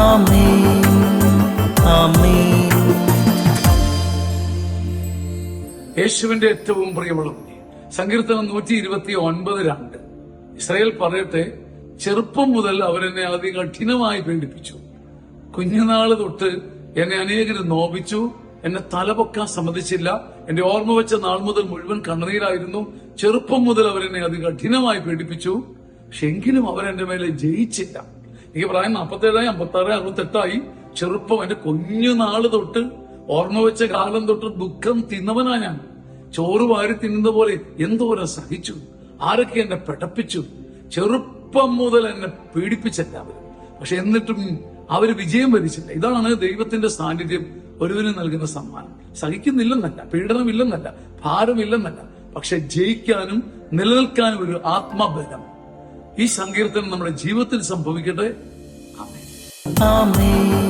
ആമേൻ ആമേൻ. യേശുവിന്റെ ഏറ്റവും പ്രിയമുള്ളവരെ, സങ്കീർത്തനം 129:2. ഇസ്രായേൽ പറയട്ടെ, ചെറുപ്പം മുതൽ അവരെന്നെ അതികഠിനമായി പീഡിപ്പിച്ചു. കുഞ്ഞുനാള് തൊട്ട് എന്നെ അനേകര് നോവിച്ചു. എന്നെ തലപൊക്കാൻ സമ്മതിച്ചില്ല. എന്റെ ഓർമ്മ വെച്ച നാൾ മുതൽ മുഴുവൻ കണ്ണുനീരായിരുന്നു. ചെറുപ്പം മുതൽ അവരെന്നെ അതികഠിനമായി പീഡിപ്പിച്ചു. പക്ഷെ എങ്കിലും അവരെന്റെ മേലെ ജയിച്ചില്ല. എനിക്ക് പ്രായം 47, 56, 68. ചെറുപ്പം, എന്റെ കുഞ്ഞുനാള് തൊട്ട്, ഓർമ്മ വെച്ച കാലം തൊട്ട് ദുഃഖം തിന്നവനാ ഞാൻ. ചോറ് വാരി തിന്നുന്ന പോലെ എന്തോരം സഹിച്ചു. ആരൊക്കെ എന്നെ പിടപ്പിച്ചു. ചെറുപ്പം മുതൽ എന്നെ പീഡിപ്പിച്ചെല്ലാവരും. പക്ഷെ എന്നിട്ടും അവര് വിജയം വരിച്ചില്ല. ഇതാണ് ദൈവത്തിന്റെ സാന്നിധ്യം ഒരുവന് നൽകുന്ന സമ്മാനം. സഹിക്കുന്നില്ലെന്നല്ല, പീഡനമില്ലെന്നല്ല, ഭാരമില്ലെന്നല്ല, പക്ഷെ ജയിക്കാനും നിലനിൽക്കാനും ഒരു ആത്മബലം. ഈ സങ്കീർത്തനം നമ്മുടെ ജീവിതത്തിൽ സംഭവിക്കട്ടെ. ആമേൻ. ആമേൻ.